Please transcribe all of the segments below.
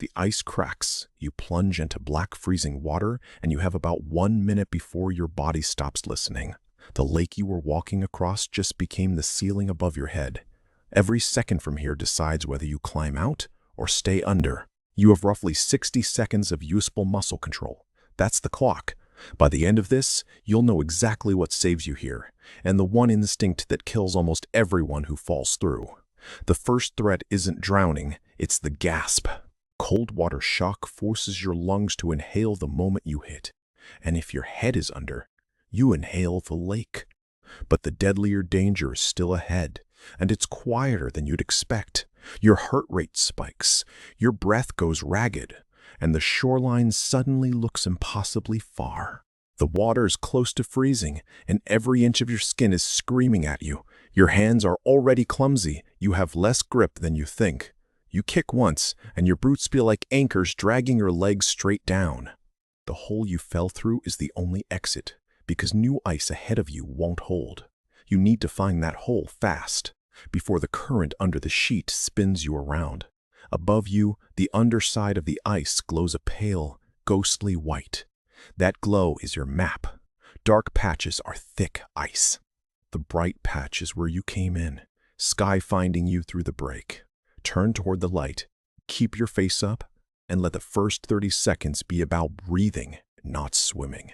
The ice cracks, you plunge into black freezing water, and you have about 1 minute before your body stops listening. The lake you were walking across just became the ceiling above your head. Every second from here decides whether you climb out or stay under. You have roughly 60 seconds of useful muscle control. That's the clock. By the end of this, you'll know exactly what saves you here, and the one instinct that kills almost everyone who falls through. The first threat isn't drowning, it's the gasp. Cold water shock forces your lungs to inhale the moment you hit. And if your head is under, you inhale the lake. But the deadlier danger is still ahead, and it's quieter than you'd expect. Your heart rate spikes, your breath goes ragged, and the shoreline suddenly looks impossibly far. The water is close to freezing, and every inch of your skin is screaming at you. Your hands are already clumsy, you have less grip than you think. You kick once, and your boots feel like anchors dragging your legs straight down. The hole you fell through is the only exit, because new ice ahead of you won't hold. You need to find that hole fast, before the current under the sheet spins you around. Above you, the underside of the ice glows a pale, ghostly white. That glow is your map. Dark patches are thick ice. The bright patch is where you came in, sky finding you through the break. Turn toward the light, keep your face up, and let the first 30 seconds be about breathing, not swimming.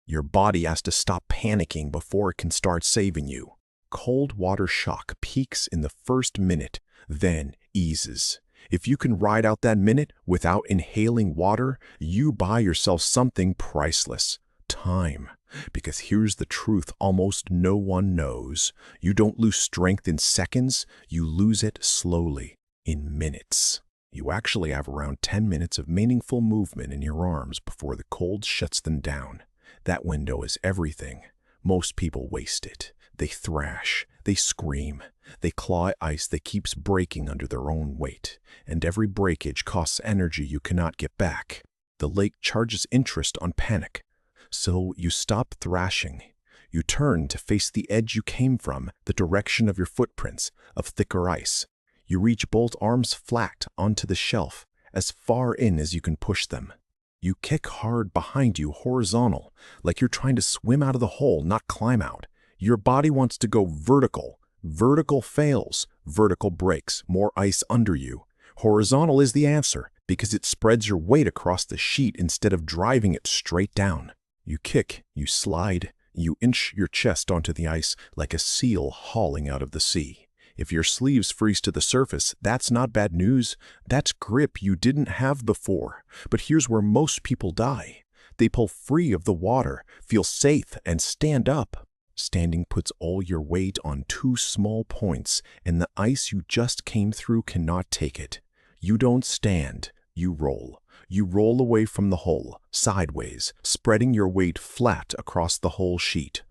Your body has to stop panicking before it can start saving you. Cold water shock peaks in the first minute, then eases. If you can ride out that minute without inhaling water, you buy yourself something priceless: time. Because here's the truth almost no one knows. You don't lose strength in seconds, you lose it slowly, in minutes. You actually have around 10 minutes of meaningful movement in your arms before the cold shuts them down. That window is everything. Most people waste it. They thrash, they scream, they claw at ice that keeps breaking under their own weight, and every breakage costs energy you cannot get back. The lake charges interest on panic. So you stop thrashing. You turn to face the edge you came from, the direction of your footprints, of thicker ice. You reach both arms flat onto the shelf, as far in as you can push them. You kick hard behind you horizontal, like you're trying to swim out of the hole, not climb out. Your body wants to go vertical. Vertical fails. Vertical breaks. More ice under you. Horizontal is the answer, because it spreads your weight across the sheet instead of driving it straight down. You kick, you slide, you inch your chest onto the ice like a seal hauling out of the sea. If your sleeves freeze to the surface, that's not bad news. That's grip you didn't have before. But here's where most people die. They pull free of the water, feel safe, and stand up. Standing puts all your weight on 2 small points, and the ice you just came through cannot take it. You don't stand, you roll. You roll away from the hole, sideways, spreading your weight flat across the whole sheet.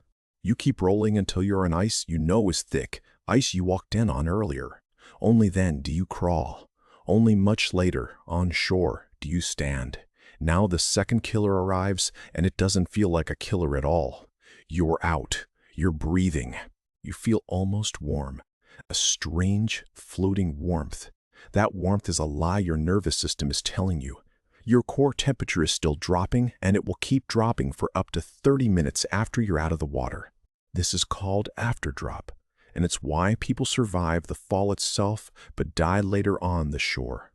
You keep rolling until you're on ice you know is thick, ice you walked in on earlier. Only then do you crawl. Only much later, on shore, do you stand. Now the second killer arrives, and it doesn't feel like a killer at all. You're out. You're breathing. You feel almost warm. A strange, floating warmth. That warmth is a lie your nervous system is telling you. Your core temperature is still dropping, and it will keep dropping for up to 30 minutes after you're out of the water. This is called afterdrop, and it's why people survive the fall itself but die later on the shore.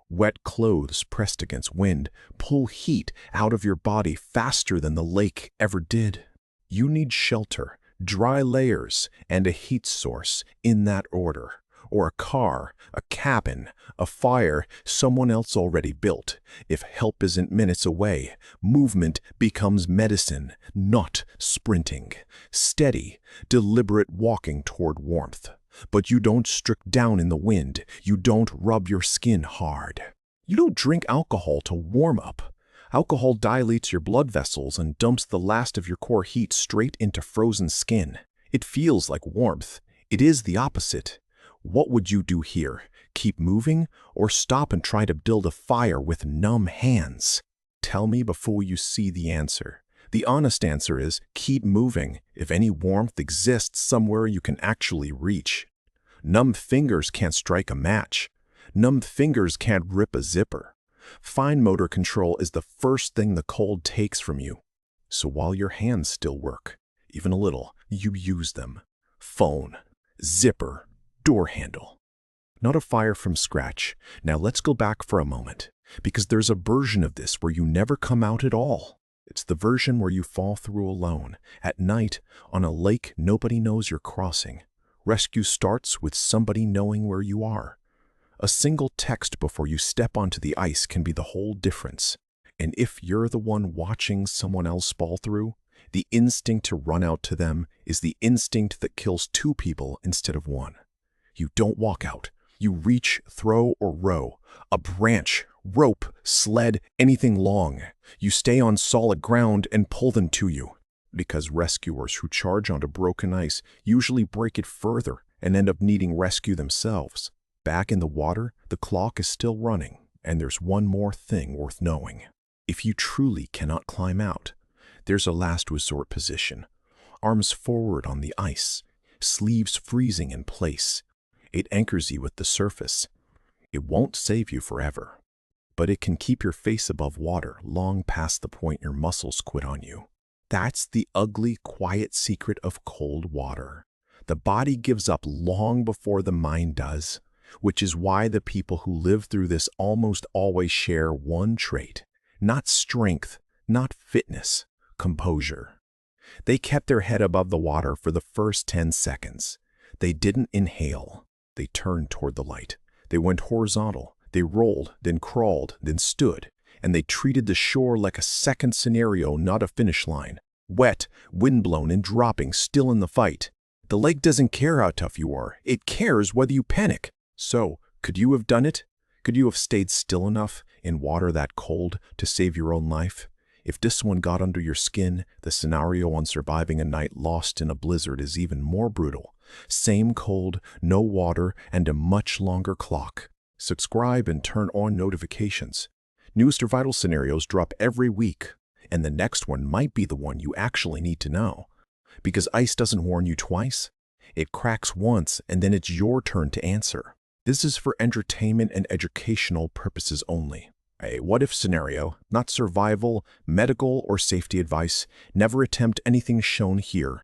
Wet clothes pressed against wind pull heat out of your body faster than the lake ever did. You need shelter, dry layers, and a heat source in that order. Or a car, a cabin, a fire someone else already built. If help isn't minutes away, movement becomes medicine, not sprinting. Steady, deliberate walking toward warmth. But you don't strike down in the wind. You don't rub your skin hard. You don't drink alcohol to warm up. Alcohol dilates your blood vessels and dumps the last of your core heat straight into frozen skin. It feels like warmth. It is the opposite. What would you do here? Keep moving or stop and try to build a fire with numb hands? Tell me before you see the answer. The honest answer is keep moving if any warmth exists somewhere you can actually reach. Numb fingers can't strike a match. Numb fingers can't rip a zipper. Fine motor control is the first thing the cold takes from you. So while your hands still work, even a little, you use them. Phone, zipper, door handle. Not a fire from scratch. Now let's go back for a moment, because there's a version of this where you never come out at all. It's the version where you fall through alone, at night, on a lake nobody knows you're crossing. Rescue starts with somebody knowing where you are. A single text before you step onto the ice can be the whole difference. And if you're the one watching someone else fall through, the instinct to run out to them is the instinct that kills two people instead of one. You don't walk out. You reach, throw, or row. A branch, rope, sled, anything long. You stay on solid ground and pull them to you. Because rescuers who charge onto broken ice usually break it further and end up needing rescue themselves. Back in the water, the clock is still running, and there's one more thing worth knowing. If you truly cannot climb out, there's a last resort position. Arms forward on the ice, sleeves freezing in place. It anchors you with the surface. It won't save you forever, but it can keep your face above water long past the point your muscles quit on you. That's the ugly, quiet secret of cold water. The body gives up long before the mind does, which is why the people who live through this almost always share one trait. Not strength, not fitness, composure. They kept their head above the water for the first 10 seconds. They didn't inhale. They turned toward the light. They went horizontal. They rolled, then crawled, then stood. And they treated the shore like a second scenario, not a finish line. Wet, windblown, and dropping, still in the fight. The lake doesn't care how tough you are. It cares whether you panic. So, could you have done it? Could you have stayed still enough in water that cold to save your own life? If this one got under your skin, the scenario on surviving a night lost in a blizzard is even more brutal. Same cold, no water, and a much longer clock. Subscribe and turn on notifications. New survival scenarios drop every week, and the next one might be the one you actually need to know. Because ice doesn't warn you twice. It cracks once, and then it's your turn to answer. This is for entertainment and educational purposes only. A what-if scenario, not survival, medical, or safety advice. Never attempt anything shown here.